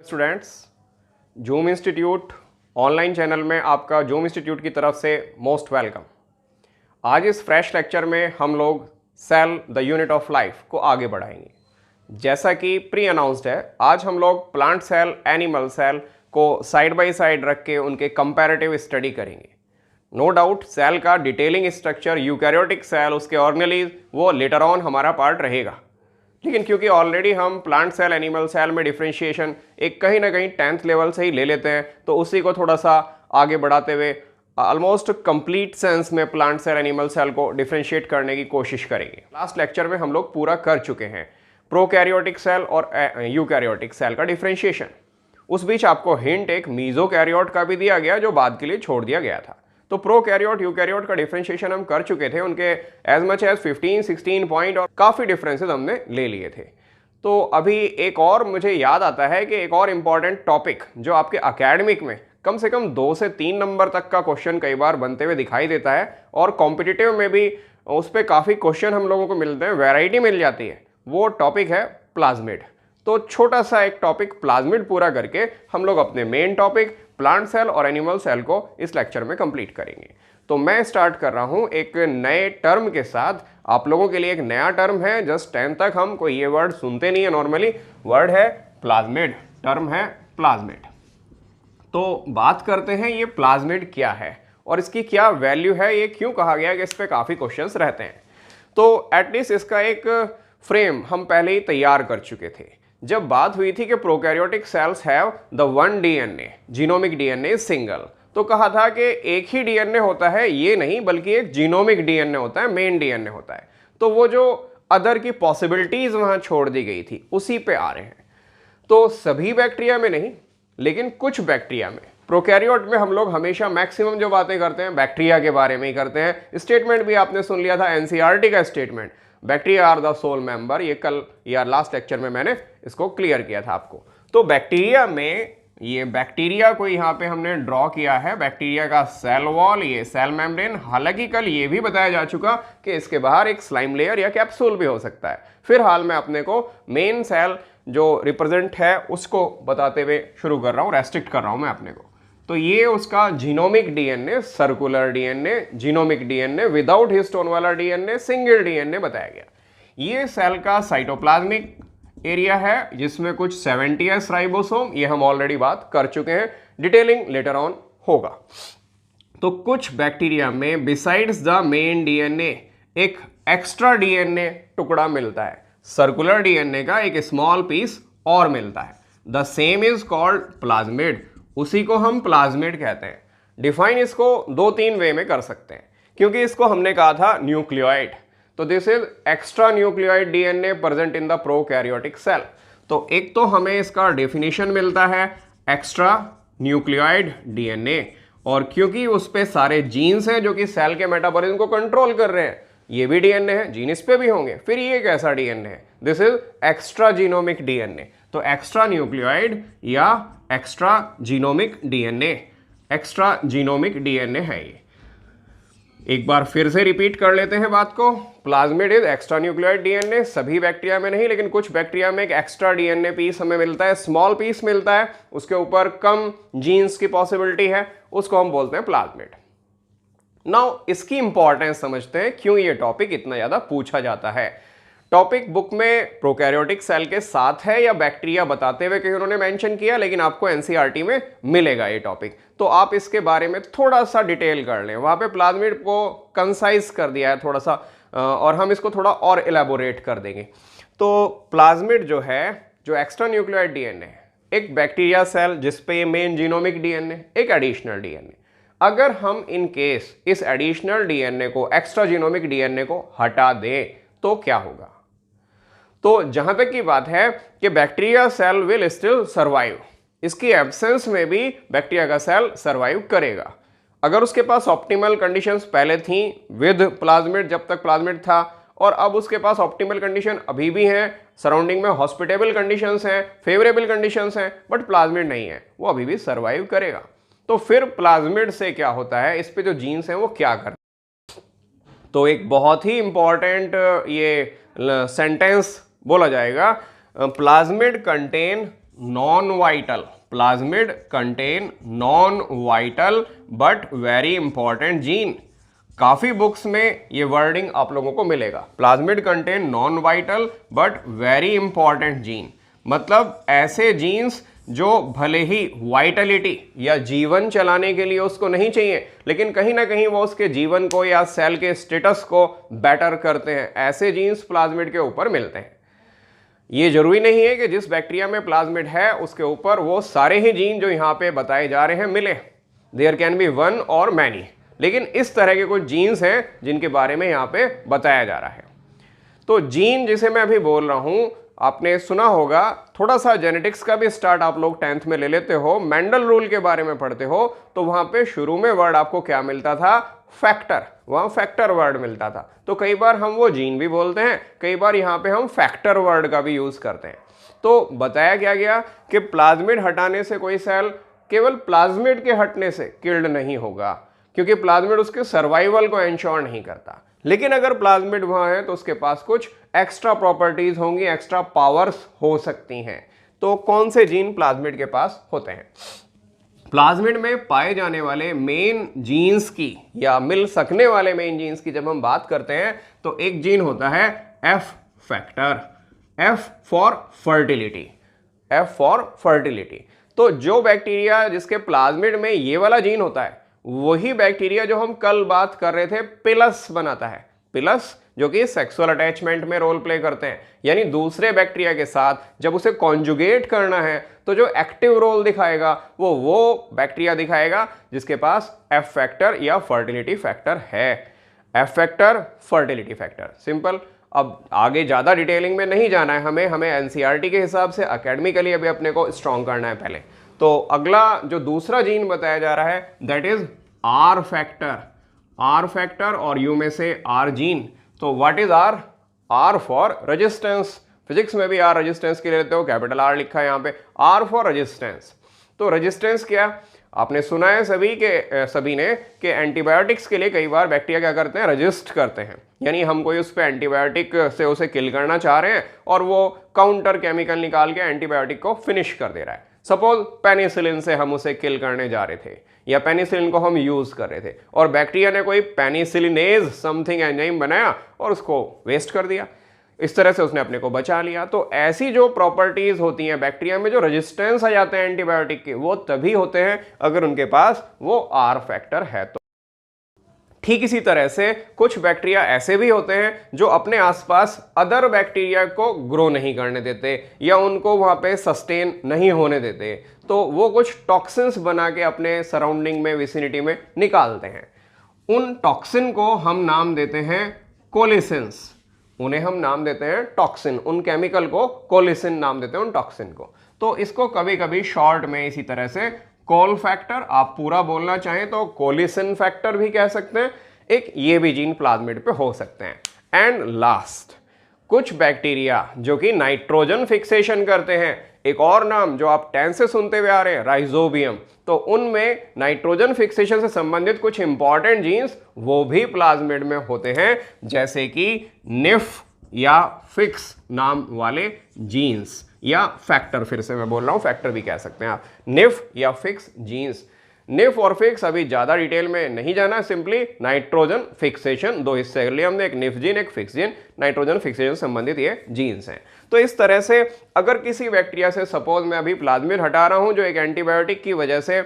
Students, zoom institute online channel में आपका zoom institute की तरफ से मोस्ट वेलकम। आज इस फ्रेश लेक्चर में हम लोग cell the unit of life को आगे बढ़ाएंगे। जैसा कि प्री अनाउंस्ड है, आज हम लोग प्लांट सेल, एनिमल सेल को साइड बाय साइड रख के उनके कंपैरेटिव स्टडी करेंगे। नो डाउट सेल का डिटेलिंग स्ट्रक्चर, यूकैरियोटिक सेल, उसके ऑर्गेनेलीज, वो लेटर ऑन हमारा पार्ट रहेगा। लेकिन क्योंकि ऑलरेडी हम प्लांट सेल, एनिमल सेल में डिफरेंशिएशन एक कहीं ना कहीं 10th लेवल से ही ले लेते हैं, तो उसी को थोड़ा सा आगे बढ़ाते हुए ऑलमोस्ट कंप्लीट सेंस में प्लांट सेल, एनिमल सेल को डिफरेंशिएट करने की कोशिश करेंगे। लास्ट लेक्चर में हम लोग पूरा कर चुके हैं प्रोकैरियोटिक सेल और यूकैरियोटिक सेल का डिफरेंशिएशन। उस बीच आपको हिंट एक मीजोकैरियोट का भी दिया गया जो बाद के लिए छोड़ दिया गया था। तो प्रोकैरियोट, यूकैरियोट का डिफरेंशिएशन हम कर चुके थे, उनके एज मच एज 15-16 पॉइंट और काफ़ी डिफरेंसेस हमने ले लिए थे। तो अभी एक और मुझे याद आता है कि एक और इम्पॉर्टेंट टॉपिक जो आपके अकेडमिक में कम से कम 2 से 3 नंबर तक का क्वेश्चन कई बार बनते हुए दिखाई देता है और कॉम्पिटिटिव में भी उस पर काफ़ी क्वेश्चन हम लोगों को मिलते हैं, वैरायटी मिल जाती है। वो टॉपिक है प्लाज्मिड। तो छोटा सा एक टॉपिक प्लाज्मिड पूरा करके हम लोग अपने मेन टॉपिक प्लांट सेल और एनिमल सेल को इस लेक्चर में कंप्लीट करेंगे। तो मैं स्टार्ट कर रहा हूं एक नए टर्म के साथ। आप लोगों के लिए एक नया टर्म है, जस्ट 10 तक हम कोई ये वर्ड सुनते नहीं है नॉर्मली। वर्ड है प्लाज्मिड, टर्म है प्लाज्मिड। तो बात करते हैं ये प्लाज्मिड क्या है और इसकी क्या वैल्यू है, ये क्यों कहा गया कि इस पर काफ़ी क्वेश्चंस रहते हैं। तो एटलीस्ट इसका एक फ्रेम हम पहले ही तैयार कर चुके थे जब बात हुई थी कि prokaryotic cells have the one DNA, genomic DNA single. तो कहा था कि एक ही डीएनए होता है, ये नहीं बल्कि एक जीनोमिक डीएनए होता है, मेन डीएनए होता है। तो वो जो अदर की पॉसिबिलिटीज वहां छोड़ दी गई थी उसी पे आ रहे हैं। तो सभी बैक्टीरिया में नहीं, लेकिन कुछ बैक्टीरिया में। प्रोकैरियोट में हम लोग हमेशा मैक्सिमम जो बातें करते हैं बैक्टीरिया के बारे में ही करते हैं। स्टेटमेंट भी आपने सुन लिया था, एनसीईआरटी का statement, bacteria are the sole member. ये कल या लास्ट लेक्चर में मैंने इसको क्लियर किया था आपको। तो बैक्टीरिया में, ये बैक्टीरिया को यहाँ पे हमने ड्रॉ किया है, बैक्टीरिया का सेल वॉल, ये सेल मेम्ब्रेन। हालांकि कल ये भी बताया जा चुका कि इसके बाहर एक स्लाइम लेयर या कैप्सूल भी हो सकता है। फिलहाल मैं अपने को मेन सेल जो रिप्रेजेंट है उसको बताते हुए शुरू कर रहा हूँ, रेस्ट्रिक्ट कर रहा हूँ मैं अपने को। तो ये उसका genomic DNA, circular DNA, genomic DNA, without histone वाला डीएनए, सिंगल डीएनए बताया गया। ये सेल का साइटोप्लाज्मिक एरिया है जिसमें कुछ 70s राइबोसोम, ये हम ऑलरेडी बात कर चुके हैं, डिटेलिंग लेटर ऑन होगा। तो कुछ बैक्टीरिया में बिसाइड्स द मेन डीएनए एक एक्स्ट्रा डीएनए टुकड़ा मिलता है, सर्कुलर डीएनए का एक स्मॉल पीस और मिलता है। The same is called plasmid, उसी को हम प्लाज्मिड कहते हैं। डिफाइन इसको 2-3 वे में कर सकते हैं, क्योंकि इसको हमने कहा था न्यूक्लियोइड। तो this is extra nucleoid DNA present in the prokaryotic cell. तो एक तो हमें इसका डेफिनेशन मिलता है एक्स्ट्रा न्यूक्लियोइड डीएनए, और क्योंकि उस पे सारे जीन्स हैं जो कि सेल के मेटाबॉलिज्म को कंट्रोल कर रहे हैं, ये भी डीएनए है, जीन इस पे भी होंगे। फिर ये कैसा डीएनए है? This is extra genomic DNA. तो एक्स्ट्रा न्यूक्लियोइड या extra genomic DNA, extra genomic DNA है ये। एक बार फिर से रिपीट कर लेते हैं बात को। Plasmid is extra nucleoid DNA, सभी बैक्टीरिया में नहीं, लेकिन कुछ बैक्टीरिया में एक एक्स्ट्रा डीएनए पीस हमें मिलता है, स्मॉल पीस मिलता है, उसके ऊपर कम जीन्स की पॉसिबिलिटी है, उसको हम बोलते हैं प्लाज्मिड। नाउ इसकी इंपॉर्टेंस समझते हैं, क्यों ये टॉपिक इतना ज्यादा पूछा जाता है। टॉपिक बुक में प्रोकैरियोटिक सेल के साथ है या बैक्टीरिया बताते हुए कहीं उन्होंने मेंशन किया, लेकिन आपको एनसीईआरटी में मिलेगा ये टॉपिक। तो आप इसके बारे में थोड़ा सा डिटेल कर लें, वहां पे प्लाज्मिड को कंसाइज कर दिया है थोड़ा सा, और हम इसको थोड़ा और इलेबोरेट कर देंगे। तो प्लाज्मिड जो है, जो एक्स्ट्रा न्यूक्लियोइड डीएनए है, एक बैक्टीरिया सेल जिसपे मेन जीनोमिक डीएनए, एक एडिशनल डीएनए। अगर हम इन केस इस एडिशनल डीएनए को, एक्स्ट्रा जीनोमिक डीएनए को हटा दें तो क्या होगा? तो जहां तक की बात है कि bacteria cell will still survive, इसकी एब्सेंस में भी बैक्टीरिया का सेल सर्वाइव करेगा। अगर उसके पास ऑप्टिमल कंडीशंस पहले थी विद प्लाज्मिड, जब तक प्लाज्मिड था, और अब उसके पास ऑप्टिमल कंडीशन अभी भी हैं, सराउंडिंग में हॉस्पिटेबल कंडीशंस हैं, फेवरेबल कंडीशंस हैं, बट प्लाज्मिड नहीं है, वो अभी भी सर्वाइव करेगा। तो फिर प्लाज्मिड से क्या होता है, इस पे जो जीन्स हैं वो क्या करते हैं? तो एक बहुत ही इंपॉर्टेंट ये सेंटेंस बोला जाएगा, plasmid contain non vital, plasmid contain non vital but very important gene. काफी बुक्स में ये वर्डिंग आप लोगों को मिलेगा, plasmid contain non vital but very important gene. मतलब ऐसे जीन्स जो भले ही वाइटलिटी या जीवन चलाने के लिए उसको नहीं चाहिए, लेकिन कहीं ना कहीं वो उसके जीवन को या सेल के स्टेटस को बेटर करते हैं, ऐसे जीन्स प्लाज्मिड के ऊपर मिलते हैं। ये जरूरी नहीं है कि जिस बैक्टीरिया में प्लाज्मिड है उसके ऊपर वो सारे ही जीन जो यहाँ पे बताए जा रहे हैं मिले। देयर कैन बी वन और मैनी, लेकिन इस तरह के कुछ जीन्स हैं जिनके बारे में यहाँ पे बताया जा रहा है। तो जीन जिसे मैं अभी बोल रहा हूँ, आपने सुना होगा, थोड़ा सा जेनेटिक्स का भी स्टार्ट आप लोग 10th में ले लेते हो, मेंडल रूल के बारे में पढ़ते हो, तो वहां पे शुरू में वर्ड आपको क्या मिलता था, फैक्टर, वहां फैक्टर वर्ड मिलता था। तो कई बार हम वो जीन भी बोलते हैं, कई बार यहाँ पे हम फैक्टर वर्ड का भी यूज करते हैं। तो बताया क्या गया कि प्लाज्मिड हटाने से कोई सेल केवल प्लाज्मिड के हटने से किल्ड नहीं होगा, क्योंकि प्लाज्मिड उसके सर्वाइवल को एंश्योर नहीं करता। लेकिन अगर प्लाज्मिड वहां है तो उसके पास कुछ एक्स्ट्रा प्रॉपर्टीज होंगी, एक्स्ट्रा पावर्स हो सकती हैं। तो कौन से जीन प्लाज्मिड के पास होते हैं? प्लाज्मिड में पाए जाने वाले मेन जीन्स की या मिल सकने वाले मेन जीन्स की जब हम बात करते हैं तो एक जीन होता है F factor, F for fertility, F for fertility. तो जो बैक्टीरिया जिसके प्लाज्मिड में ये वाला जीन होता है, वही बैक्टीरिया जो हम कल बात कर रहे थे पिलस बनाता है। पिलस जो कि सेक्सुअल अटैचमेंट में रोल प्ले करते हैं, यानी दूसरे बैक्टीरिया के साथ जब उसे कॉन्जुगेट करना है तो जो एक्टिव रोल दिखाएगा वो बैक्टीरिया दिखाएगा जिसके पास एफ फैक्टर या फर्टिलिटी फैक्टर है। F factor, fertility factor, simple. अब आगे ज्यादा डिटेलिंग में नहीं जाना है हमें एनसीईआरटी के हिसाब से अकेडमिकली अभी अपने को स्ट्रॉन्ग करना है पहले। तो अगला जो दूसरा जीन बताया जा रहा है that is R factor, R factor और यू में से आर जीन। तो what is R? R for resistance. Physics में भी आर रेजिस्टेंस के लिए लेते हो, कैपिटल आर लिखा है यहाँ पे, आर फॉर रेजिस्टेंस। तो रेजिस्टेंस क्या? आपने सुना है सभी ने कि एंटीबायोटिक्स के लिए कई बार बैक्टीरिया क्या करते हैं, रजिस्ट करते हैं, यानी हम कोई उस पर एंटीबायोटिक से उसे किल करना चाह रहे हैं और वो काउंटर केमिकल निकाल के एंटीबायोटिक को फिनिश कर दे रहा है। सपोज पेनिसिलिन से हम उसे किल करने जा रहे थे या पेनिसिलिन को हम यूज कर रहे थे और बैक्टीरिया ने कोई पेनिसिलिनेज समथिंग एंजाइम बनाया और उसको वेस्ट कर दिया, इस तरह से उसने अपने को बचा लिया। तो ऐसी जो प्रॉपर्टीज होती हैं बैक्टीरिया में, जो रेजिस्टेंस आ जाते हैं एंटीबायोटिक के, वो तभी होते हैं अगर उनके पास वो आर फैक्टर है। तो ठीक इसी तरह से कुछ बैक्टीरिया ऐसे भी होते हैं जो अपने आसपास अदर बैक्टीरिया को ग्रो नहीं करने देते या उनको वहां पे सस्टेन नहीं होने देते, तो वो कुछ टॉक्सिन्स बना के अपने सराउंडिंग में, विसिनिटी में निकालते हैं। उन टॉक्सिन को हम नाम देते हैं कोलिसिन्स, उन्हें हम नाम देते हैं टॉक्सिन, उन केमिकल को कोलिसिन नाम देते हैं उन टॉक्सिन को। तो इसको कभी कभी शॉर्ट में इसी तरह से कोल फैक्टर, आप पूरा बोलना चाहें तो कोलिसिन फैक्टर भी कह सकते हैं। एक ये भी जीन प्लाज्मिड पे हो सकते हैं। एंड लास्ट, कुछ बैक्टीरिया जो कि नाइट्रोजन फिक्सेशन करते हैं, एक और नाम जो आप 10 से सुनते हुए आ रहे हैं, राइजोबियम। तो उनमें नाइट्रोजन फिक्सेशन से संबंधित कुछ इंपॉर्टेंट जीन्स वो भी प्लाज्मिड में होते हैं, जैसे कि निफ या फिक्स नाम वाले जीन्स या फैक्टर, फिर से मैं बोल रहा हूं फैक्टर भी कह सकते हैं आप, निफ या फिक्स जीन्स। निफ और फिक्स अभी ज्यादा डिटेल में नहीं जाना, सिंपली नाइट्रोजन फिक्सेशन, दो हिस्से कर लिए हमने, एक निफ जीन एक फिक्स जीन, नाइट्रोजन फिक्सेशन संबंधित ये जीन्स हैं। तो इस तरह से अगर किसी बैक्टीरिया से, सपोज मैं अभी प्लाज्मिड हटा रहा हूं जो एक एंटीबायोटिक की वजह से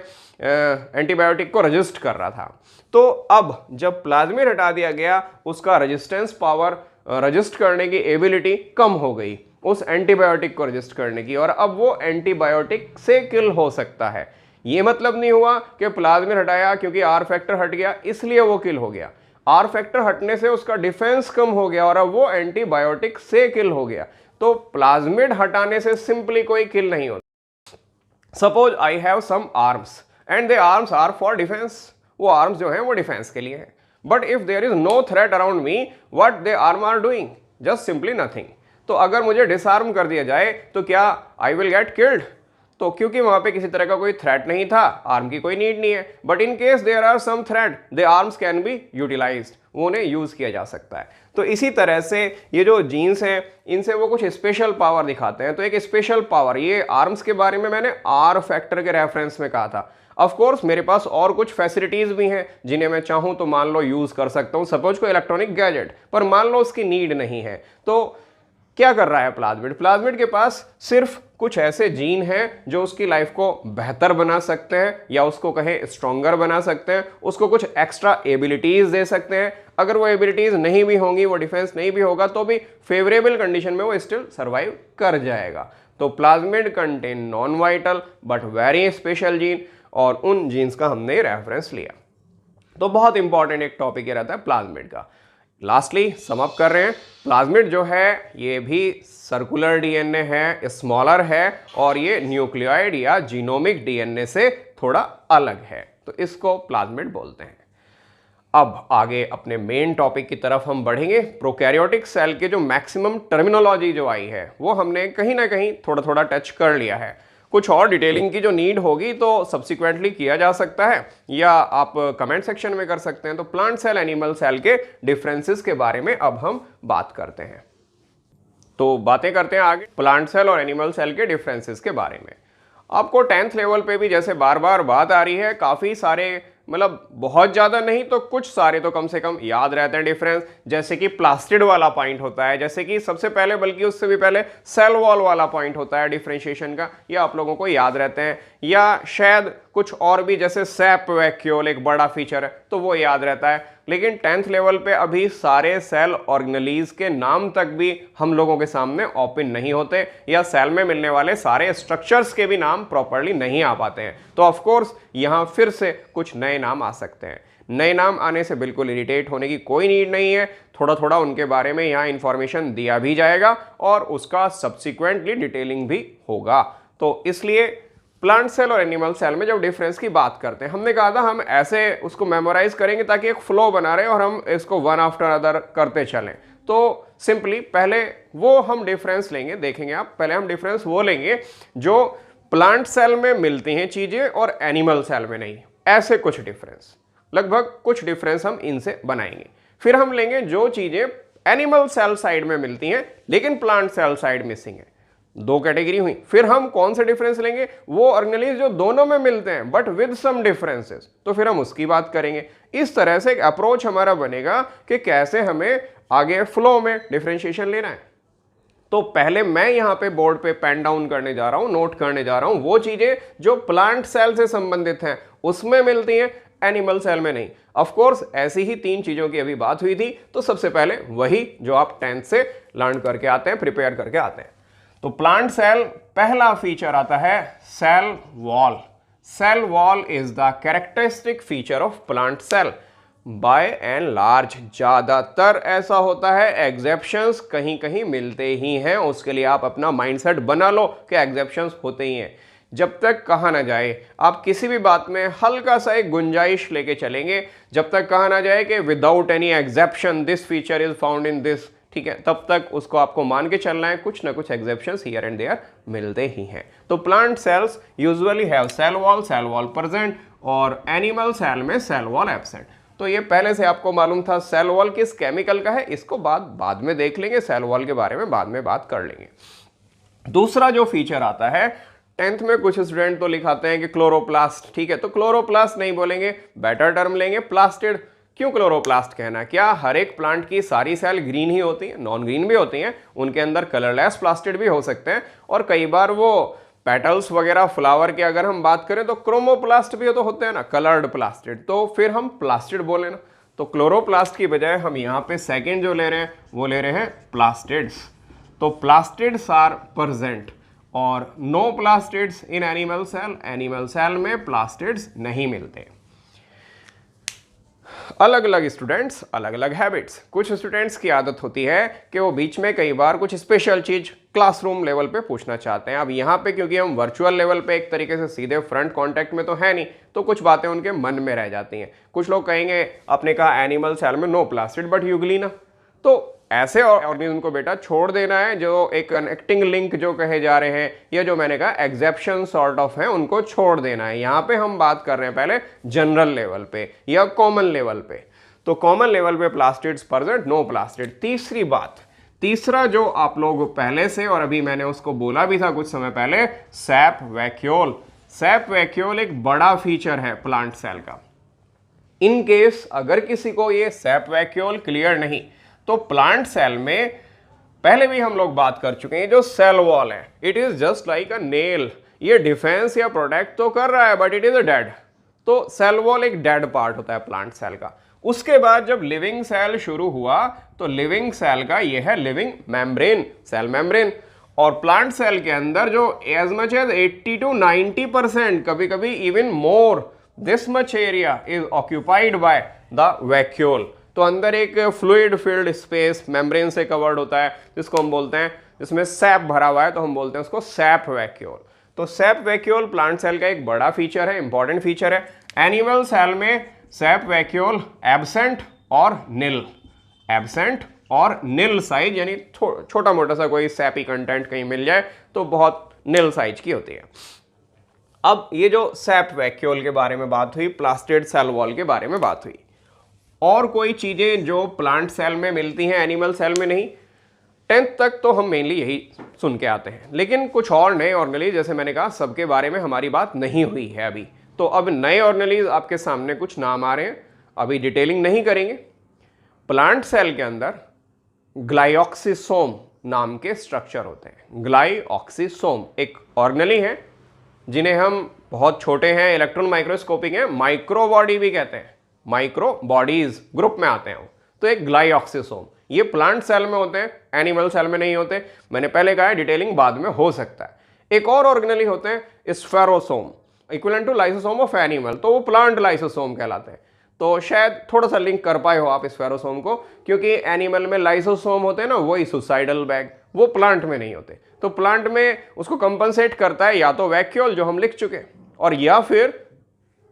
एंटीबायोटिक को रजिस्ट कर रहा था, तो अब जब प्लाज्मिड हटा दिया गया उसका रेजिस्टेंस पावर, रजिस्ट करने की एबिलिटी कम हो गई उस एंटीबायोटिक को रजिस्ट करने की, और अब वो एंटीबायोटिक से किल हो सकता है। ये मतलब नहीं हुआ कि प्लाज्मिड हटाया क्योंकि आर फैक्टर हट गया इसलिए वो किल हो गया, आर फैक्टर हटने से उसका डिफेंस कम हो गया और अब वो एंटीबायोटिक से किल हो गया। तो प्लाज्मिड हटाने से सिंपली कोई किल नहीं होता। Suppose I have some arms and the arms are for defense, वो आर्म्स जो हैं वो डिफेंस के लिए हैं, but if there is no threat around me, what they arm are doing, just simply nothing. तो अगर मुझे डिसआर्म कर दिया जाए तो क्या आई विल गेट किल्ड? तो क्योंकि वहां पे किसी तरह का कोई थ्रेट नहीं था, आर्म की कोई नीड नहीं है, but in case there are some threat the arms can be utilized, वो उन्हें यूज किया जा सकता है। तो इसी तरह से ये जो जीन्स हैं इनसे वो कुछ स्पेशल पावर दिखाते हैं। तो एक स्पेशल पावर, ये आर्म्स के बारे में मैंने आर फैक्टर के रेफरेंस में कहा था। ऑफ कोर्स मेरे पास और कुछ फैसिलिटीज भी हैं जिन्हें मैं चाहूं तो मान लो यूज कर सकता हूं, सपोज कोई इलेक्ट्रॉनिक गैजेट, पर मान लो उसकी नीड नहीं है, तो क्या कर रहा है प्लाज्मिड? प्लाज्मिड के पास सिर्फ कुछ ऐसे जीन हैं जो उसकी लाइफ को बेहतर बना सकते हैं या उसको कहें स्ट्रॉन्गर बना सकते हैं, उसको कुछ एक्स्ट्रा एबिलिटीज दे सकते हैं। अगर वो एबिलिटीज नहीं भी होंगी, वो डिफेंस नहीं भी होगा, तो भी फेवरेबल कंडीशन में वो स्टिल सर्वाइव कर जाएगा। तो plasmid contain non vital but very special gene, और उन जीन्स का हमने रेफरेंस लिया। तो बहुत इंपॉर्टेंट एक टॉपिक ये रहता है प्लाज्मिड का। लास्टली सम अप कर रहे हैं, प्लाज्मिड जो है ये भी सर्कुलर डीएनए है, स्मॉलर है, और ये न्यूक्लियोइड या जीनोमिक डीएनए से थोड़ा अलग है, तो इसको प्लाज्मिड बोलते हैं। अब आगे अपने मेन टॉपिक की तरफ हम बढ़ेंगे। प्रोकैरियोटिक सेल के जो मैक्सिमम टर्मिनोलॉजी जो आई है वो हमने कहीं ना कहीं थोड़ा थोड़ा टच कर लिया है। कुछ और डिटेलिंग की जो नीड होगी तो सब्सिक्वेंटली किया जा सकता है, या आप कमेंट सेक्शन में कर सकते हैं। तो प्लांट सेल एनिमल सेल के डिफरेंसेस के बारे में अब हम बात करते हैं। तो बातें करते हैं आगे प्लांट सेल और एनिमल सेल के डिफरेंसेस के बारे में। आपको 10th लेवल पे भी जैसे बार बार बात आ रही है, काफ़ी सारे मतलब बहुत ज़्यादा नहीं तो कुछ सारे तो कम से कम याद रहते हैं डिफरेंस। जैसे कि प्लास्टिड वाला पॉइंट होता है, जैसे कि सबसे पहले बल्कि उससे भी पहले सेल वॉल वाला पॉइंट होता है डिफरेंशिएशन का, ये आप लोगों को याद रहते हैं। या शायद कुछ और भी, जैसे सैप वैक्यूल एक बड़ा फीचर है तो वो याद रहता है। लेकिन 10th लेवल पे अभी सारे सेल ऑर्गेनेलीज के नाम तक भी हम लोगों के सामने ओपन नहीं होते, या सेल में मिलने वाले सारे स्ट्रक्चर्स के भी नाम प्रॉपर्ली नहीं आ पाते हैं। तो ऑफ कोर्स यहाँ फिर से कुछ नए नाम आ सकते हैं। नए नाम आने से बिल्कुल इरिटेट होने की कोई नीड नहीं है, थोड़ा थोड़ा उनके बारे में यहाँ इंफॉर्मेशन दिया भी जाएगा और उसका सब्सिक्वेंटली डिटेलिंग भी होगा। तो इसलिए प्लांट सेल और एनिमल सेल में जब डिफरेंस की बात करते हैं, हमने कहा था हम ऐसे उसको मेमोराइज करेंगे ताकि एक फ्लो बना रहे और हम इसको वन आफ्टर अदर करते चलें। तो सिंपली पहले वो हम डिफरेंस लेंगे, देखेंगे आप, पहले हम डिफरेंस वो लेंगे जो प्लांट सेल में मिलती हैं चीजें और एनिमल सेल में नहीं, ऐसे कुछ डिफरेंस, लगभग कुछ डिफरेंस हम इनसे बनाएंगे। फिर हम लेंगे जो चीजें एनिमल सेल साइड में मिलती हैं लेकिन प्लांट सेल साइड मिसिंग है, दो कैटेगरी हुई। फिर हम कौन से डिफरेंस लेंगे? वो ऑर्गेनेलिज जो दोनों में मिलते हैं बट विद सम डिफरेंसेस, तो फिर हम उसकी बात करेंगे। इस तरह से एक अप्रोच हमारा बनेगा कि कैसे हमें आगे फ्लो में डिफरेंशिएशन लेना है। तो पहले मैं यहां पे बोर्ड पे पेन डाउन करने जा रहा हूं, नोट करने जा रहा हूं वो चीजें जो प्लांट सेल से संबंधित हैं उसमें मिलती हैं, एनिमल सेल में नहीं। ऑफ कोर्स ऐसी ही 3 चीजों की अभी बात हुई थी, तो सबसे पहले वही जो आप 10th से लर्न करके आते हैं, प्रिपेयर करके आते हैं। तो प्लांट सेल पहला फीचर आता है cell wall. Cell wall is the characteristic feature of plant cell by and large. ज्यादातर ऐसा होता है, एग्जेप्शंस कहीं कहीं मिलते ही हैं, उसके लिए आप अपना माइंडसेट बना लो कि एग्जेप्शंस होते ही हैं। जब तक कहा ना जाए, आप किसी भी बात में हल्का सा एक गुंजाइश लेके चलेंगे, जब तक कहा ना जाए कि without any exemption this feature is found in this, ठीक है, तब तक उसको आपको मान के चलना है, कुछ ना कुछ एग्जेप्शंस हियर एंड देयर मिलते ही हैं। तो plant cells usually have cell wall present, और एनिमल सेल में सेल वॉल एब्सेंट। तो ये पहले से आपको मालूम था। सेल वॉल किस केमिकल का है इसको बाद में देख लेंगे, सेल वॉल के बारे में बाद में बात कर लेंगे। दूसरा जो फीचर आता है, 10th में कुछ स्टूडेंट तो लिखाते हैं कि क्लोरोप्लास्ट, ठीक है, तो क्लोरोप्लास्ट नहीं बोलेंगे, बेटर टर्म लेंगे प्लास्टिड। क्यों क्लोरोप्लास्ट कहना? क्या हर एक प्लांट की सारी सेल ग्रीन ही होती हैं? नॉन ग्रीन भी होती हैं, उनके अंदर कलरलेस प्लास्टिड भी हो सकते हैं, और कई बार वो पेटल्स वगैरह फ्लावर की अगर हम बात करें तो क्रोमोप्लास्ट भी तो होते हैं ना, कलर्ड प्लास्टिड, तो फिर हम प्लास्टिड बोले ना। तो क्लोरोप्लास्ट की बजाय हम यहाँ पे सेकेंड जो ले रहे हैं वो ले रहे हैं प्लास्टिड्स। तो प्लास्टिड्स आर प्रेजेंट और no plastids in animal cell. Animal cell में प्लास्टिड्स नहीं मिलते। अलग अलग स्टूडेंट्स अलग अलग हैबिट्स। कुछ स्टूडेंट्स की आदत होती है कि वो बीच में कई बार कुछ स्पेशल चीज क्लासरूम लेवल पे पूछना चाहते हैं। अब यहाँ पे क्योंकि हम वर्चुअल लेवल पे एक तरीके से सीधे फ्रंट कांटेक्ट में तो है नहीं, तो कुछ बातें उनके मन में रह जाती हैं। कुछ लोग कहेंगे आपने कहा एनिमल सेल में नो प्लास्टिड बट यूग्लिना, तो ऐसे ऑर्गेनिज्म को बेटा छोड़ देना है जो एक कनेक्टिंग लिंक जो कहे जा रहे हैं, या जो मैंने कहा एक्सेप्शन सॉर्ट ऑफ है, उनको छोड़ देना है। यहाँ पे हम बात कर रहे हैं पहले जनरल लेवल पे या कॉमन लेवल पे। तो कॉमन लेवल पे प्लास्टिड्स प्रेजेंट, नो प्लास्टिड। तीसरी बात, तीसरा जो आप लोग पहले से, और अभी मैंने उसको बोला भी था कुछ समय पहले, सैप वैक्यूल। सैप वैक्यूल एक बड़ा फीचर है प्लांट सेल का। इन केस अगर किसी को ये सैप वैक्यूल क्लियर नहीं, तो प्लांट सेल में पहले भी हम लोग बात कर चुके हैं, जो सेल वॉल है it is just like a nail. ये डिफेंस या प्रोटेक्ट तो कर रहा है but it is a dead. तो सेल वॉल एक डेड पार्ट होता है प्लांट सेल का। उसके बाद जब लिविंग सेल शुरू हुआ तो लिविंग सेल का ये है लिविंग मेम्ब्रेन, सेल मेम्ब्रेन। और प्लांट सेल के अंदर जो एज मच एज 80 to 90%, कभी कभी even more, this much area is occupied by the vacuole. तो अंदर एक फ्लूइड फील्ड स्पेस मेम्ब्रेन से कवर्ड होता है, जिसको हम बोलते हैं, जिसमें सैप भरा हुआ है, तो हम बोलते हैं उसको सैप वैक्यूल। तो सैप वैक्यूल प्लांट सेल का एक बड़ा फीचर है, इंपॉर्टेंट फीचर है। एनिमल सेल में सैप वैक्यूल एब्सेंट और निल, एब्सेंट और निल साइज, यानी छोटा मोटा सा कोई सैपी कंटेंट कहीं मिल जाए तो बहुत निल साइज की होती है। अब ये जो सैप वैक्यूल के बारे में बात हुई, प्लास्टिड सेल वॉल के बारे में बात हुई, और कोई चीजें जो प्लांट सेल में मिलती हैं एनिमल सेल में नहीं, 10th तक तो हम मेनली यही सुन के आते हैं। लेकिन कुछ और नए ऑर्गेनेलिज, जैसे मैंने कहा, सबके बारे में हमारी बात नहीं हुई है अभी। तो अब नए ऑर्गेनेलिज आपके सामने कुछ नाम आ रहे हैं, अभी डिटेलिंग नहीं करेंगे। प्लांट सेल के अंदर ग्लाइऑक्सिसोम नाम के स्ट्रक्चर होते हैं। ग्लाइऑक्सिसोम एक ऑर्गेनेली है जिन्हें हम बहुत छोटे हैं, इलेक्ट्रॉन माइक्रोस्कोपिक हैं, माइक्रो बॉडी भी कहते हैं, माइक्रो बॉडीज ग्रुप में आते हैं। तो एक ग्लाइऑक्सिसोम ये प्लांट सेल में होते हैं, एनिमल सेल में नहीं होते। मैंने पहले कहा है डिटेलिंग बाद में हो सकता है। एक और ऑर्गेनेली होते हैं spherosome, equivalent to lysosome of animal, तो वो प्लांट लाइसोसोम कहलाते हैं। तो शायद थोड़ा सा लिंक कर पाए हो आप स्फेरोसोम को, क्योंकि एनिमल में लाइसोसोम होते हैं ना, वही सुसाइडल बैग, वो प्लांट में नहीं होते। तो प्लांट में उसको कंपनसेट करता है या तो वैक्यूल जो हम लिख चुके, और या फिर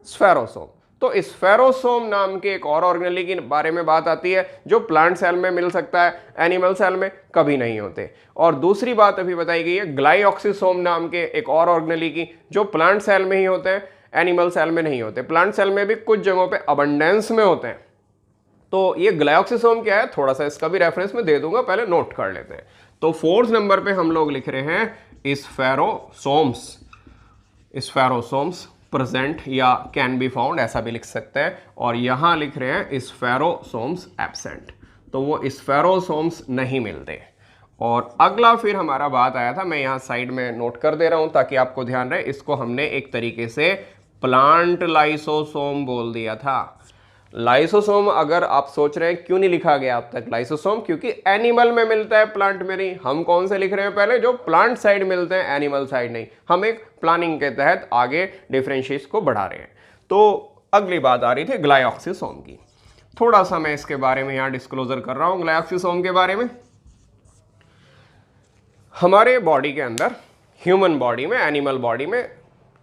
स्फेरोसोम। तो स्फेरोसोम नाम के एक और ऑर्गेनेली के बारे में बात आती है जो प्लांट सेल में मिल सकता है, एनिमल सेल में कभी नहीं होते। और दूसरी बात अभी बताई गई है ग्लाइऑक्सिसोम नाम के एक और ऑर्गेनेली की, जो प्लांट सेल में ही होते हैं, एनिमल सेल में नहीं होते। प्लांट सेल में भी कुछ जगहों पे अबंडेंस में होते हैं। तो ये ग्लाइऑक्सिसोम क्या है, थोड़ा सा इसका भी रेफरेंस में दे दूंगा, पहले नोट कर लेते हैं। तो 4th नंबर पे हम लोग लिख रहे हैं स्फेरोसोम्स। स्फेरोसोम्स प्रेजेंट या कैन बी फाउंड, ऐसा भी लिख सकते हैं। और यहां लिख रहे हैं स्फेरोसोम्स एब्सेंट, तो वो स्फेरोसोम्स नहीं मिलते। और अगला फिर हमारा बात आया था, मैं यहाँ साइड में नोट कर दे रहा हूं ताकि आपको ध्यान रहे, इसको हमने एक तरीके से प्लांट लाइसोसोम बोल दिया था। लाइसोसोम अगर आप सोच रहे हैं क्यों नहीं लिखा गया अब तक लाइसोसोम, क्योंकि एनिमल में मिलता है, प्लांट में नहीं। हम कौन से लिख रहे हैं पहले, जो प्लांट साइड मिलते हैं, एनिमल साइड नहीं। हम एक प्लानिंग के तहत आगे डिफरेंशिएट को बढ़ा रहे हैं। तो अगली बात आ रही थी ग्लाइऑक्सिसोम की। थोड़ा सा मैं इसके बारे में यहाँ डिस्क्लोजर कर रहा हूँ ग्लाइऑक्सिसोम के बारे में। हमारे बॉडी के अंदर, ह्यूमन बॉडी में, एनिमल बॉडी में,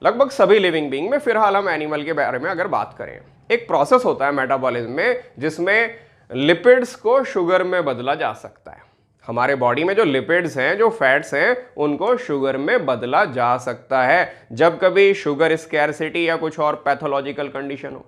लगभग सभी लिविंग बीइंग में, फिलहाल हम एनिमल के बारे में अगर बात करें, एक प्रोसेस होता है मेटाबॉलिज्म में जिसमें लिपिड्स को शुगर में बदला जा सकता है। हमारे बॉडी में जो लिपिड्स हैं, जो फैट्स हैं, उनको शुगर में बदला जा सकता है जब कभी शुगर स्कैरसिटी या कुछ और पैथोलॉजिकल कंडीशन हो।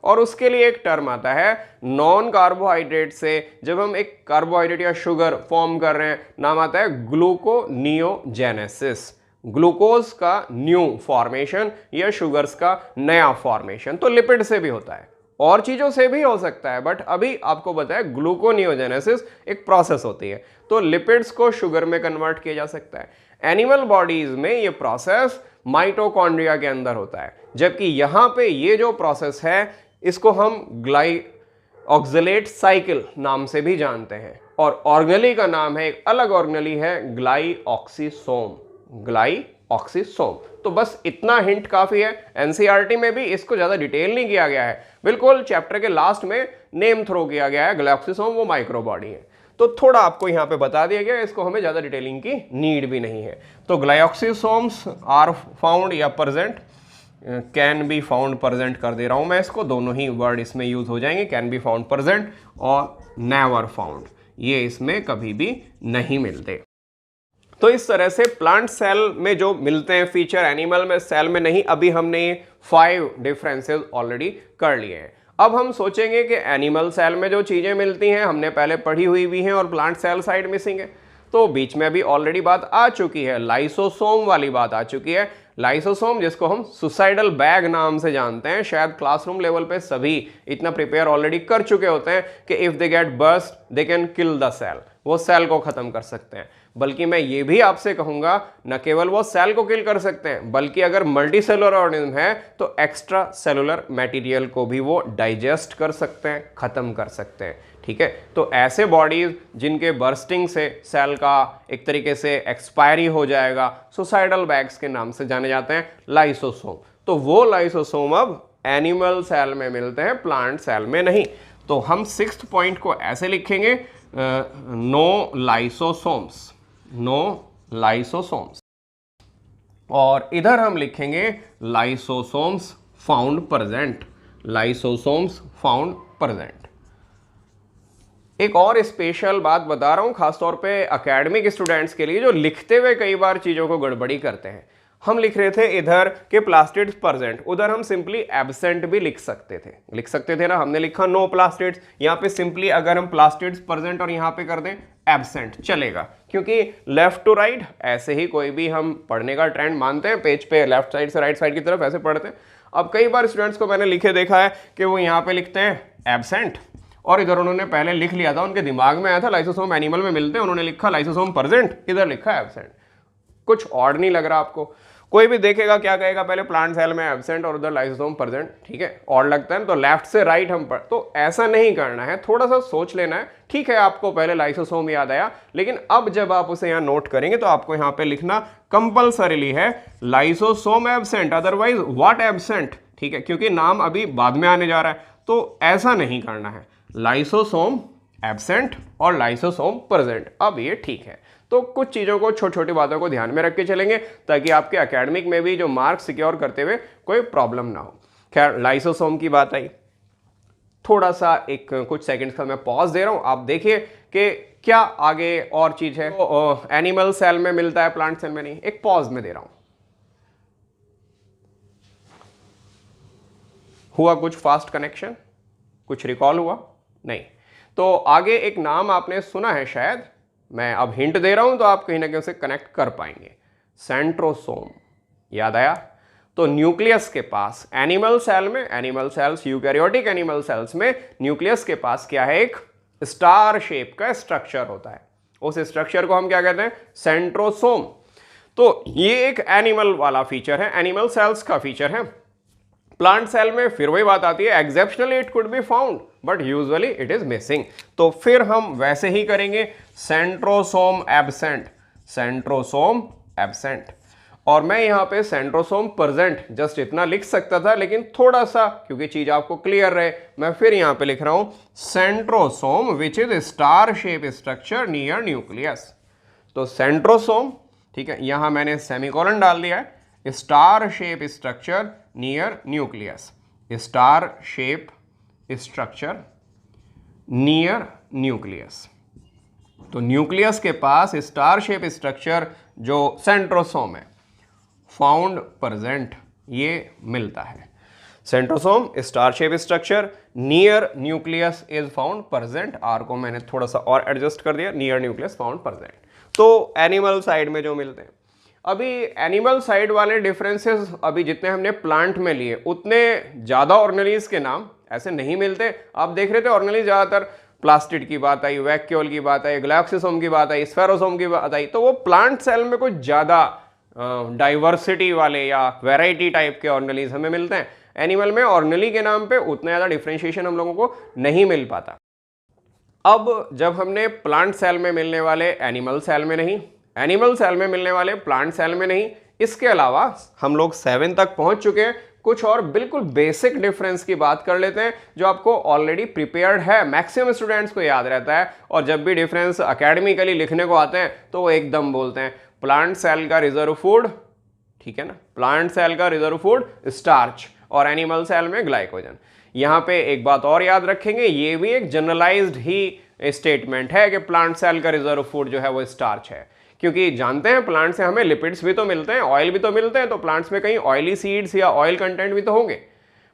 और उसके लिए एक टर्म आता है नॉन कार्बोहाइड्रेट से, जब हम एक कार्बोहाइड्रेट या शुगर फॉर्म कर रहे हैं, नाम आता है ग्लूकोनियोजेनेसिस। ग्लूकोज का न्यू फॉर्मेशन या शुगर्स का नया फॉर्मेशन। तो लिपिड से भी होता है, और चीजों से भी हो सकता है, बट अभी आपको बताया ग्लूकोनियोजेनेसिस एक प्रोसेस होती है। तो लिपिड्स को शुगर में कन्वर्ट किया जा सकता है। एनिमल बॉडीज में ये प्रोसेस माइटोकॉन्ड्रिया के अंदर होता है, जबकि यहां पे ये जो प्रोसेस है इसको हम ग्लाइऑक्सिलेट साइकिल नाम से भी जानते हैं। और ऑर्गेनेली का नाम है, एक अलग ऑर्गेनेली है, ग्लाइऑक्सिसोम। ग्लाइऑक्सिसोम। तो बस इतना हिंट काफी है। एनसीईआरटी में भी इसको ज्यादा डिटेल नहीं किया गया है, बिल्कुल चैप्टर के लास्ट में नेम थ्रो किया गया है, ग्लाइऑक्सिसोम वो माइक्रो बॉडी है। तो थोड़ा आपको यहां पे बता दिया गया, इसको हमें ज्यादा डिटेलिंग की नीड भी नहीं है। तो ग्लाइऑक्सिसोम्स आर फाउंड या present, can be found present कर दे रहा हूं मैं इसको, दोनों ही वर्ड इसमें यूज हो जाएंगे, कैन बी फाउंड प्रेजेंट और नेवर फाउंड। ये इसमें कभी भी नहीं मिलते। तो इस तरह से प्लांट सेल में जो मिलते हैं फीचर, एनिमल में सेल में नहीं। अभी हमने 5 डिफरेंसेस ऑलरेडी कर लिए हैं। अब हम सोचेंगे कि एनिमल सेल में जो चीज़ें मिलती हैं हमने पहले पढ़ी हुई भी हैं और प्लांट सेल साइड मिसिंग है। तो बीच में अभी ऑलरेडी बात आ चुकी है, लाइसोसोम वाली बात आ चुकी है। लाइसोसोम जिसको हम सुसाइडल बैग नाम से जानते हैं, शायद क्लासरूम लेवल पे सभी इतना प्रिपेयर ऑलरेडी कर चुके होते हैं कि if they get burst they can kill the cell, वो सेल को खत्म कर सकते हैं। बल्कि मैं ये भी आपसे कहूंगा न केवल वो सेल को किल कर सकते हैं, बल्कि अगर मल्टी सेलुलर ऑर्गेनिज्म है तो एक्स्ट्रा सेलुलर मटेरियल को भी वो डाइजेस्ट कर सकते हैं, खत्म कर सकते हैं। ठीक है, तो ऐसे बॉडीज जिनके बर्स्टिंग से सेल का एक तरीके से एक्सपायरी हो जाएगा, सुसाइडल बैग्स के नाम से जाने जाते हैं लाइसोसोम। तो वो लाइसोसोम अब एनिमल सेल में मिलते हैं, प्लांट सेल में नहीं। तो हम 6th पॉइंट को ऐसे लिखेंगे, नो लाइसोसोम्स, नो लाइसोसोम्स। और इधर हम लिखेंगे lysosomes found present, lysosomes found present. एक और स्पेशल बात बता रहा हूं खासतौर पे एकेडमिक स्टूडेंट्स के लिए जो लिखते हुए कई बार चीजों को गड़बड़ी करते हैं। हम लिख रहे थे इधर के प्लास्टिड्स प्रेजेंट, उधर हम सिंपली एब्सेंट भी लिख सकते थे ना। हमने लिखा नो प्लास्टिड्स, यहाँ पे सिंपली अगर हम प्लास्टिड्स प्रेजेंट और यहाँ पे कर दें एब्सेंट चलेगा, क्योंकि लेफ्ट टू राइट ऐसे ही कोई भी हम पढ़ने का ट्रेंड मानते हैं, पेज पे लेफ्ट साइड से राइट साइड की तरफ ऐसे पढ़ते हैं। अब कई बार स्टूडेंट्स को मैंने लिखे देखा है कि वो यहाँ पे लिखते हैं एब्सेंट और इधर उन्होंने पहले लिख लिया था, उनके दिमाग में आया था लाइसोसोम एनिमल में मिलते हैं, उन्होंने लिखा लाइसोसोम प्रेजेंट, इधर लिखा एब्सेंट। कुछ ऑड नहीं लग रहा आपको? कोई भी देखेगा क्या कहेगा, पहले प्लांट सेल में एब्सेंट और उधर लाइसोसोम प्रेजेंट। ठीक है, ऑड लगता है तो लेफ्ट से राइट हम पढ़, तो ऐसा नहीं करना है, थोड़ा सा सोच लेना है। ठीक है, आपको पहले लाइसोसोम याद आया, लेकिन अब जब आप उसे यहाँ नोट करेंगे तो आपको यहाँ पे लिखना कंपल्सरीली है lysosome absent, otherwise what absent. ठीक है, क्योंकि नाम अभी बाद में आने जा रहा है, तो ऐसा नहीं करना है, लाइसोसोम एब्सेंट और लाइसोसोम प्रेजेंट। अब ये ठीक है। तो कुछ चीज़ों को, छोटी छोटी बातों को ध्यान में रख के चलेंगे ताकि आपके एकेडमिक में भी जो मार्क्स सिक्योर करते हुए कोई प्रॉब्लम ना हो। खैर, लाइसोसोम की बात आई, थोड़ा सा एक कुछ सेकंड्स का मैं पॉज दे रहा हूं, आप देखिए कि क्या आगे और चीज है। तो एनिमल सेल में मिलता है, प्लांट सेल में नहीं। एक पॉज में दे रहा हूं। हुआ कुछ फास्ट कनेक्शन, कुछ रिकॉल हुआ नहीं? तो आगे एक नाम आपने सुना है शायद, मैं अब हिंट दे रहा हूं तो आप कहीं ना कहीं उसे कनेक्ट कर पाएंगे। सेंट्रोसोम, याद आया? तो न्यूक्लियस के पास एनिमल सेल में, animal cells eukaryotic animal cells में न्यूक्लियस के पास क्या है, एक स्टार शेप का स्ट्रक्चर होता है। उस स्ट्रक्चर को हम क्या कहते हैं, सेंट्रोसोम। तो ये एक एनिमल वाला फीचर है, एनिमल सेल्स का फीचर है। प्लांट सेल में फिर वही बात आती है, exceptionally it could be found but usually it is missing. तो फिर हम वैसे ही करेंगे, सेंट्रोसोम एब्सेंट, सेंट्रोसोम एब्सेंट। और मैं यहां पे सेंट्रोसोम प्रेजेंट जस्ट इतना लिख सकता था, लेकिन थोड़ा सा क्योंकि चीज आपको क्लियर रहे, मैं फिर यहां पे लिख रहा हूं centrosome which is star shape structure near nucleus. तो सेंट्रोसोम, ठीक है, यहां मैंने सेमीकोलन डाल दिया है, star shape structure near nucleus, star shape structure near nucleus. तो न्यूक्लियस के पास स्टार शेप स्ट्रक्चर जो सेंट्रोसोम है, फाउंड प्रेजेंट, ये मिलता है। Centrosome star shape structure near nucleus is found present. R को मैंने थोड़ा सा और एडजस्ट कर दिया, नियर न्यूक्लियस फाउंड प्रेजेंट। तो एनिमल साइड में जो मिलते हैं, अभी एनिमल साइड वाले डिफरेंसेस अभी जितने हमने प्लांट में लिए उतने ज्यादा ऑर्गेनेलिज के नाम ऐसे नहीं मिलते। आप देख रहे थे ऑर्गेनेलिज ज्यादातर प्लास्टिड की बात आई, वैक्यूल की बात आई, ग्लायोक्सिसोम की बात आई, स्फेरोसोम की बात आई, तो वो प्लांट सेल में कुछ ज्यादा डाइवर्सिटी वाले या वेराइटी टाइप के ऑर्गेनेलिज हमें मिलते हैं। एनिमल में ऑर्गेनेली के नाम पे उतना ज्यादा डिफ्रेंशिएशन हम लोगों को नहीं मिल पाता। अब जब हमने प्लांट सेल में मिलने वाले एनिमल सेल में नहीं, एनिमल सेल में मिलने वाले प्लांट सेल में नहीं, इसके अलावा हम लोग 7 तक पहुंच चुके हैं। कुछ और बिल्कुल बेसिक डिफरेंस की बात कर लेते हैं जो आपको ऑलरेडी प्रिपेयर्ड है, मैक्सिमम स्टूडेंट्स को याद रहता है, और जब भी डिफरेंस एकेडमिकली लिखने को आते हैं तो वो एकदम बोलते हैं प्लांट सेल का रिजर्व फूड, ठीक है ना, प्लांट सेल का रिजर्व फूड स्टार्च और एनिमल सेल में ग्लाइकोजन। यहाँ पे एक बात और याद रखेंगे, ये भी एक जनरलाइज्ड ही स्टेटमेंट है कि प्लांट सेल का रिजर्व फूड जो है वो स्टार्च है, क्योंकि जानते हैं प्लांट से हमें लिपिड्स भी तो मिलते हैं, ऑयल भी तो मिलते हैं, तो प्लांट्स में कहीं ऑयली सीड्स या ऑयल कंटेंट भी तो होंगे।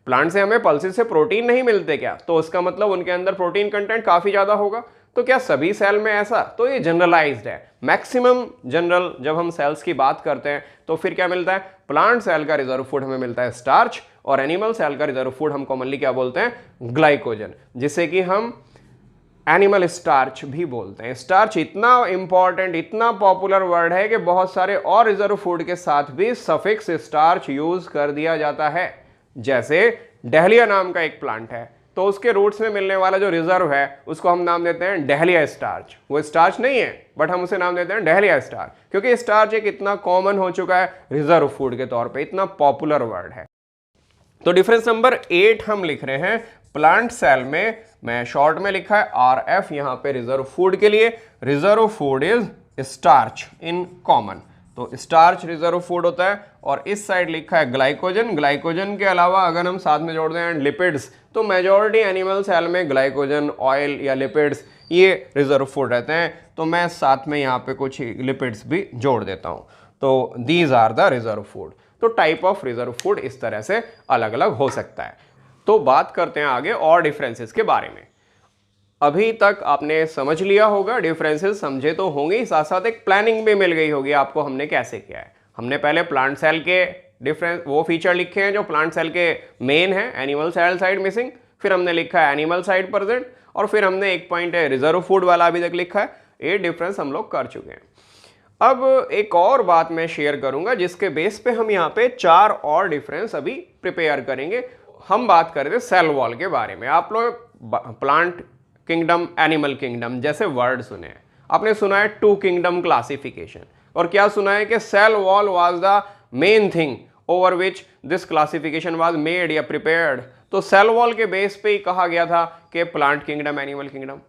प्लांट से हमें पल्सेस से प्रोटीन नहीं मिलते क्या, तो उसका मतलब उनके अंदर प्रोटीन कंटेंट काफी ज्यादा होगा। तो क्या सभी सेल में ऐसा? तो ये जनरलाइज्ड है, मैक्सिमम जनरल जब हम सेल्स की बात करते हैं तो फिर क्या मिलता है? प्लांट सेल का रिजर्व फूड हमें मिलता है स्टार्च, और एनिमल सेल का रिजर्व फूड हम कॉमनली क्या बोलते हैं? ग्लाइकोजन, जिसे कि हम एनिमल स्टार्च भी बोलते हैं। स्टार्च इतना इंपॉर्टेंट, इतना पॉपुलर वर्ड है कि बहुत सारे और रिजर्व फूड के साथ भी सफिक्स स्टार्च यूज कर दिया जाता है। जैसे डहलिया नाम का एक प्लांट है, तो उसके रूट्स में मिलने वाला जो रिजर्व है उसको हम नाम देते हैं डहलिया स्टार्च। वो स्टार्च नहीं है बट हम उसे नाम देते हैं डहलिया स्टार्च, क्योंकि स्टार्च एक इतना कॉमन हो चुका है रिजर्व फूड के तौर पे, इतना पॉपुलर वर्ड है। तो डिफरेंस नंबर 8 हम लिख रहे हैं प्लांट सेल में, मैं शॉर्ट में लिखा है RF यहां पे रिजर्व फूड के लिए। Reserve food is starch in common, तो स्टार्च रिजर्व फूड होता है। और इस साइड लिखा है ग्लाइकोजन। ग्लाइकोजन के अलावा अगर हम साथ में जोड़ दें एंड लिपिड्स, तो मेजॉरिटी एनिमल सेल में ग्लाइकोजन, ऑयल या लिपिड्स ये रिजर्व फूड रहते हैं। तो मैं साथ में यहाँ पे कुछ लिपिड्स भी जोड़ देता हूँ। तो these are the reserve food. तो टाइप ऑफ रिजर्व फूड इस तरह से अलग अलग हो सकता है। तो बात करते हैं आगे और डिफरेंसेस के बारे में। अभी तक आपने समझ लिया होगा, डिफरेंसेस समझे तो होंगे, साथ साथ एक प्लानिंग भी मिल गई होगी आपको हमने कैसे किया है। हमने पहले प्लांट सेल के डिफरेंस वो फीचर लिखे हैं जो प्लांट सेल के मेन है, एनिमल सेल साइड मिसिंग, फिर हमने लिखा है एनिमल साइड प्रेजेंट, और फिर हमने एक पॉइंट है रिजर्व फूड वाला अभी तक लिखा है। ये डिफरेंस हम लोग कर चुके हैं। अब एक और बात मैं शेयर करूंगा जिसके बेस पे हम यहाँ पे 4 और डिफरेंस अभी प्रिपेयर करेंगे। हम बात कर रहे थे सेल वॉल के बारे में। आप लोग प्लांट किंगडम, एनिमल किंगडम जैसे वर्ड सुने हैं, आपने सुना है 2 किंगडम क्लासिफिकेशन, और क्या सुना है कि cell wall was the main thing over which this classification was made या प्रिपेयर्ड। तो सेल वॉल के बेस पे ही कहा गया था कि प्लांट किंगडम, एनिमल किंगडम।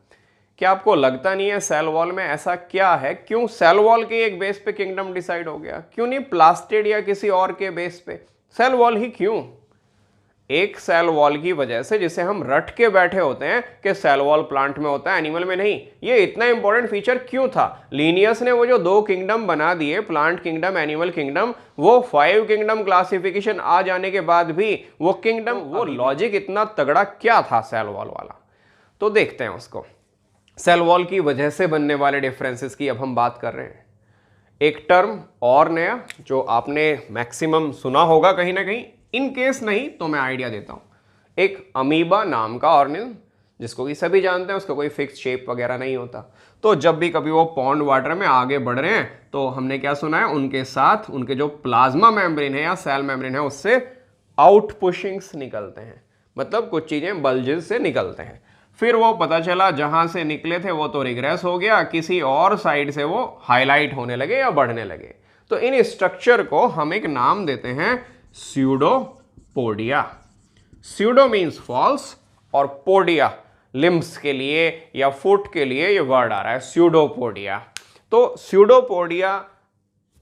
क्या आपको लगता नहीं है सेल वॉल में ऐसा क्या है? क्यों सेल वॉल के एक बेस पे किंगडम डिसाइड हो गया? क्यों नहीं प्लास्टिड या किसी और के बेस पे? सेल वॉल ही क्यों? एक सेल वॉल की वजह से, जिसे हम रट के बैठे होते हैं कि सेल वॉल प्लांट में होता है एनिमल में नहीं, ये इतना इंपॉर्टेंट फीचर क्यों था? लिनियस ने वो जो 2 किंगडम बना दिए, प्लांट किंगडम, एनिमल किंगडम, वो 5 किंगडम क्लासिफिकेशन आ जाने के बाद भी वो किंगडम, वो लॉजिक इतना तगड़ा क्या था सेल वॉल वाला? तो देखते हैं उसको। सेल वॉल की वजह से बनने वाले डिफरेंसेस की अब हम बात कर रहे हैं। एक टर्म और नया जो आपने मैक्सिमम सुना होगा कहीं ना कहीं, इन केस नहीं तो मैं आइडिया देता हूं। एक अमीबा नाम का ऑर्गेनिज्म, जिसको कि सभी जानते हैं, उसका कोई फिक्स शेप वगैरह नहीं होता। तो जब भी कभी वो पॉन्ड वाटर में आगे बढ़ रहे हैं तो हमने क्या सुना है, उनके साथ उनके जो प्लाज्मा मेम्ब्रेन है या सेल मेम्ब्रेन है उससे आउट पुशिंग्स निकलते हैं, मतलब कुछ चीजें बल्जेस से निकलते हैं। फिर वो पता चला जहां से निकले थे वो तो रिग्रेस हो गया, किसी और साइड से वो हाईलाइट होने लगे या बढ़ने लगे। तो इन स्ट्रक्चर को हम एक नाम देते हैं स्यूडोपोडिया। स्यूडो मीन्स फॉल्स, और पोडिया लिम्स के लिए या फुट के लिए ये वर्ड आ रहा है स्यूडोपोडिया। तो स्यूडोपोडिया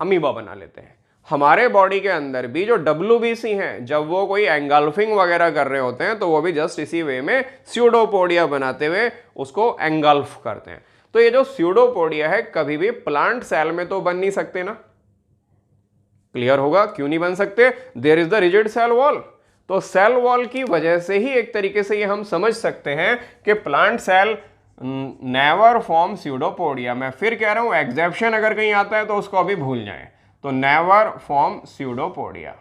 अमीबा बना लेते हैं। हमारे बॉडी के अंदर भी जो WBC हैं, जब वो कोई एंगल्फिंग वगैरह कर रहे होते हैं तो वो भी जस्ट इसी वे में स्यूडोपोडिया बनाते हुए उसको एंगल्फ करते हैं। तो ये जो स्यूडोपोडिया है कभी भी प्लांट सेल में तो बन नहीं सकते ना। क्लियर होगा क्यों नहीं बन सकते? There is the rigid cell wall. तो सेल वॉल की वजह से ही एक तरीके से ये हम समझ सकते हैं कि plant cell never form pseudopodia. मैं फिर कह रहा हूं, एक्सेप्शन अगर कहीं आता है तो उसको अभी भूल जाएं। तो नेवर फॉर्म स्यूडोपोडिया,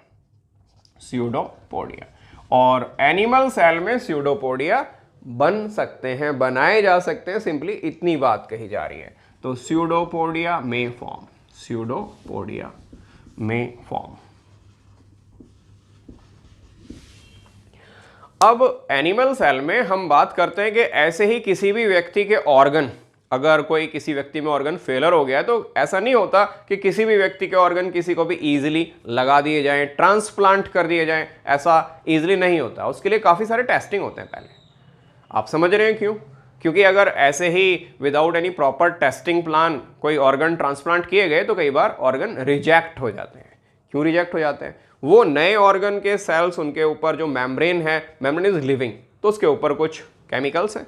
स्यूडोपोडिया। और एनिमल सेल में स्यूडोपोडिया बन सकते हैं, बनाए जा सकते हैं, सिंपली इतनी बात कही जा रही है। तो स्यूडोपोडिया में फॉर्म, स्यूडोपोडिया में फॉर्म। अब एनिमल सेल में हम बात करते हैं कि ऐसे ही किसी भी व्यक्ति के ऑर्गन, अगर कोई किसी व्यक्ति में ऑर्गन फेलर हो गया है तो ऐसा नहीं होता कि किसी भी व्यक्ति के ऑर्गन किसी को भी इजीली लगा दिए जाएं, ट्रांसप्लांट कर दिए जाएं, ऐसा इजीली नहीं होता। उसके लिए काफ़ी सारे टेस्टिंग होते हैं पहले। आप समझ रहे हैं क्यों? क्योंकि अगर ऐसे ही without any proper testing plan कोई ऑर्गन ट्रांसप्लांट किए गए तो कई बार ऑर्गन रिजेक्ट हो जाते हैं। क्यों रिजेक्ट हो जाते हैं? वो नए ऑर्गन के सेल्स, उनके ऊपर जो मेम्ब्रेन है, मेम्ब्रेन इज लिविंग, तो उसके ऊपर कुछ केमिकल्स हैं।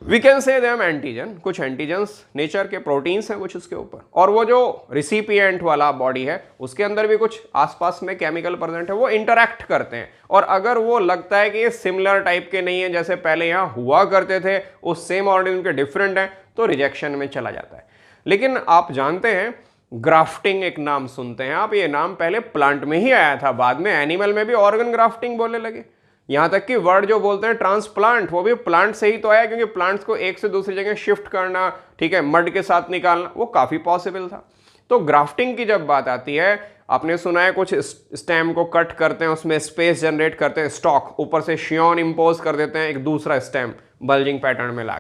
We can say them antigen, कुछ एंटीजन्स नेचर के प्रोटीन्स हैं कुछ उसके ऊपर, और वो जो रिसिपिएंट वाला बॉडी है उसके अंदर भी कुछ आसपास में केमिकल प्रेजेंट है, वो इंटरैक्ट करते हैं। और अगर वो लगता है कि ये सिमिलर टाइप के नहीं है जैसे पहले यहाँ हुआ करते थे, उस सेम ऑर्गेनिज्म के डिफरेंट हैं, तो रिजेक्शन में चला जाता है। लेकिन आप जानते हैं ग्राफ्टिंग एक नाम सुनते हैं आप, ये नाम पहले प्लांट में ही आया था, बाद में एनिमल में भी ऑर्गन ग्राफ्टिंग बोलने लगे। यहां तक कि वर्ड जो बोलते हैं ट्रांसप्लांट, वो भी प्लांट से ही तो आया, क्योंकि प्लांट्स को एक से दूसरी जगह शिफ्ट करना, ठीक है, मड के साथ निकालना, वो काफी पॉसिबल था। तो ग्राफ्टिंग की जब बात आती है, आपने सुना है कुछ स्टेम को कट करते हैं, उसमें स्पेस जनरेट करते हैं, स्टॉक ऊपर से शियोन इंपोज कर देते हैं एक दूसरा स्टेम बल्जिंग पैटर्न में ला।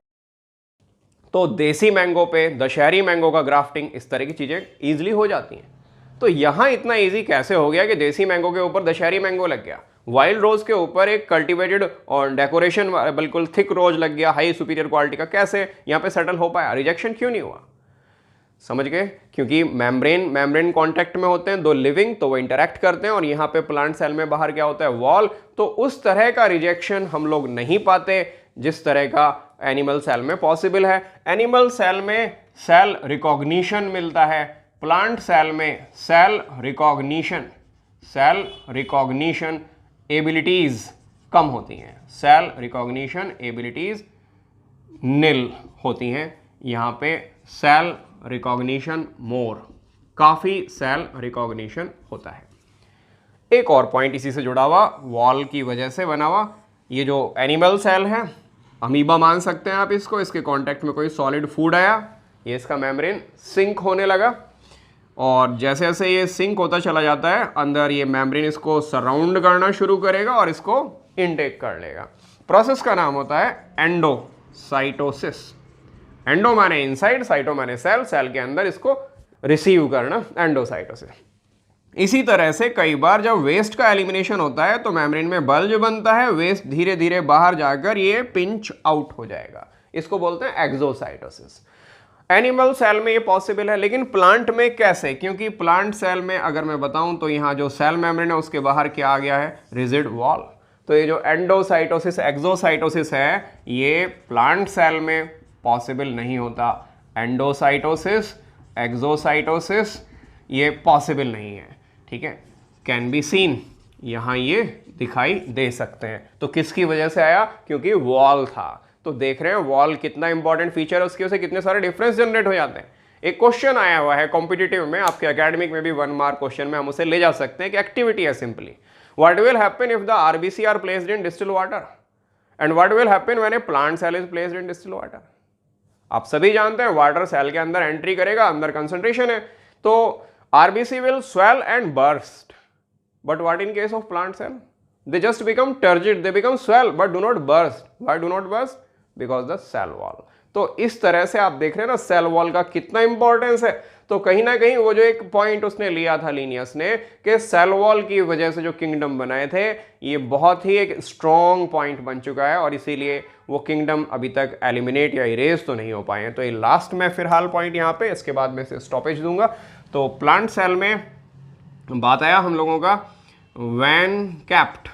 तो देसी मैंगो पे दशहरी मैंगो का ग्राफ्टिंग, इस तरह की चीजें इजीली हो जाती हैं। तो यहां इतना इजी कैसे हो गया कि देसी मैंगो के ऊपर दशहरी मैंगो लग गया, वाइल्ड रोज के ऊपर एक कल्टीवेटेड और डेकोरेशन बिल्कुल थिक रोज लग गया हाई सुपीरियर क्वालिटी का, कैसे यहां पे सेटल हो पाया? रिजेक्शन क्यों नहीं हुआ? समझ गए? क्योंकि मेम्ब्रेन कांटेक्ट में होते हैं दो लिविंग, तो वो इंटरैक्ट करते हैं, और यहाँ पे प्लांट सेल में बाहर क्या होता है? वॉल। तो उस तरह का रिजेक्शन हम लोग नहीं पाते जिस तरह का एनिमल सेल में पॉसिबल है। एनिमल सेल में सेल रिकॉग्निशन मिलता है, प्लांट सेल में सेल रिकॉग्निशन एबिलिटीज कम होती हैं, सेल रिकॉग्निशन एबिलिटीज निल होती हैं। यहाँ पे सेल रिकॉग्निशन मोर, काफी सेल रिकॉग्निशन होता है। एक और पॉइंट इसी से जुड़ा हुआ, वॉल की वजह से बना हुआ ये जो एनिमल सेल है, अमीबा मान सकते हैं आप इसको, इसके कांटेक्ट में कोई सॉलिड फूड आया, ये इसका मेम्ब्रेन सिंक होने लगा, और जैसे जैसे ये सिंक होता चला जाता है अंदर, ये मेम्ब्रेन इसको सराउंड करना शुरू करेगा और इसको इनटेक कर लेगा। प्रोसेस का नाम होता है एंडोसाइटोसिस। एंडो माने इनसाइड, साइटो माने सेल, सेल के अंदर इसको रिसीव करना, एंडोसाइटोसिस। इसी तरह से कई बार जब वेस्ट का एलिमिनेशन होता है तो मेम्ब्रेन में बल्ज बनता है, वेस्ट धीरे धीरे बाहर जाकर ये पिंच आउट हो जाएगा, इसको बोलते हैं एक्सोसाइटोसिस। एनिमल सेल में ये पॉसिबल है, लेकिन प्लांट में कैसे? क्योंकि प्लांट सेल में अगर मैं बताऊं तो यहाँ जो सेल मेम्ब्रेन है उसके बाहर क्या आ गया है? Rigid wall. तो ये जो एंडोसाइटोसिस एक्सोसाइटोसिस है ये प्लांट सेल में पॉसिबल नहीं होता। एंडोसाइटोसिस एक्सोसाइटोसिस ये पॉसिबल नहीं है, ठीक है। कैन बी सीन, यहाँ ये दिखाई दे सकते हैं। तो किसकी वजह से आया? क्योंकि वॉल था। तो देख रहे हैं वॉल कितना इंपॉर्टेंट फीचर है, उसकी वजह से कितने सारे डिफरेंस जनरेट हो जाते हैं। एक क्वेश्चन आया हुआ है कॉम्पिटिटिव में, आपके एकेडमिक में भी 1 मार्क क्वेश्चन में हम उसे ले जा सकते हैं कि एक्टिविटी है simply, what will happen if the RBC are placed in distil water and what will happen when a plant cell is placed in distil water. आप सभी जानते हैं वाटर सेल के अंदर एंट्री करेगा, अंदर कंसंट्रेशन है, तो RBC will swell and burst. But what in case of plant cell? They just become turgid, they become swell but do not burst. Why do not burst? Because the cell wall. तो इस तरह से आप देख रहे हैं ना cell wall का कितना इंपॉर्टेंस है। तो कहीं ना कहीं वो जो एक पॉइंट उसने लिया था लीनियस ने कि सेल वॉल की वजह से जो किंगडम बनाए थे, ये बहुत ही एक स्ट्रॉन्ग पॉइंट बन चुका है, और इसीलिए वो किंगडम अभी तक एलिमिनेट या इरेज तो नहीं हो पाए हैं। तो ये लास्ट में फिलहाल पॉइंट यहाँ पे, इसके बाद में से स्टॉपेज दूंगा। तो प्लांट सेल में बात आया हम लोगों का when kept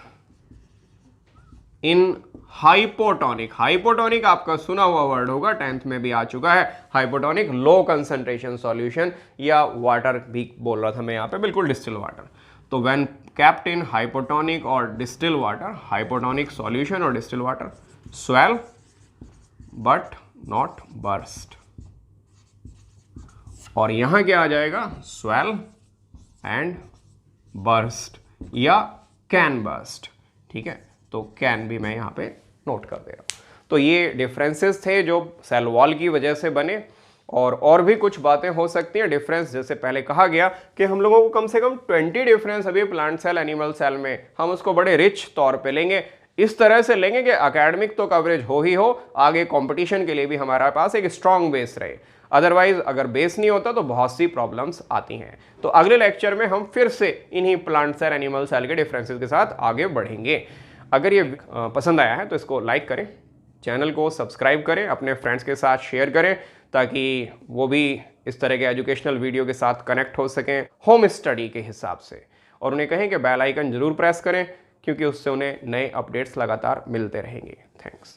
in hypotonic. Hypotonic आपका सुना हुआ वर्ड होगा, 10th में भी आ चुका है। हाइपोटोनिक लो कंसंट्रेशन सॉल्यूशन, या वाटर भी बोल रहा था मैं यहाँ पे, बिल्कुल डिस्टिल वाटर। तो व्हेन कैप्ट इन हाइपोटोनिक और डिस्टिल वाटर, हाइपोटोनिक सॉल्यूशन और distil water, swell but not burst. और यहां क्या आ जाएगा? स्वेल एंड बर्स्ट या कैन बर्स्ट, ठीक है। तो कैन भी मैं यहां पे नोट कर दे रहा हूं। तो ये डिफरेंसेस थे जो सेल वॉल की वजह से बने, और भी कुछ बातें हो सकती हैं डिफरेंस। जैसे पहले कहा गया कि हम लोगों को कम से कम 20 डिफरेंस अभी प्लांट सेल एनिमल सेल में, हम उसको बड़े रिच तौर पे लेंगे, इस तरह से लेंगे कि एकेडमिक तो कवरेज हो ही हो, आगे कंपटीशन के लिए भी हमारे पास एक स्ट्रांग बेस रहे। अदरवाइज अगर बेस नहीं होता तो बहुत सी प्रॉब्लम्स आती हैं। तो अगले लेक्चर में हम फिर से इन्हीं प्लांट सेल एनिमल सेल के डिफरेंसेस के साथ आगे बढ़ेंगे। अगर ये पसंद आया है तो इसको लाइक करें, चैनल को सब्सक्राइब करें, अपने फ्रेंड्स के साथ शेयर करें, ताकि वो भी इस तरह के एजुकेशनल वीडियो के साथ कनेक्ट हो सकें होम स्टडी के हिसाब से। और उन्हें कहें कि बेल आइकन जरूर प्रेस करें, क्योंकि उससे उन्हें नए अपडेट्स लगातार मिलते रहेंगे। थैंक्स।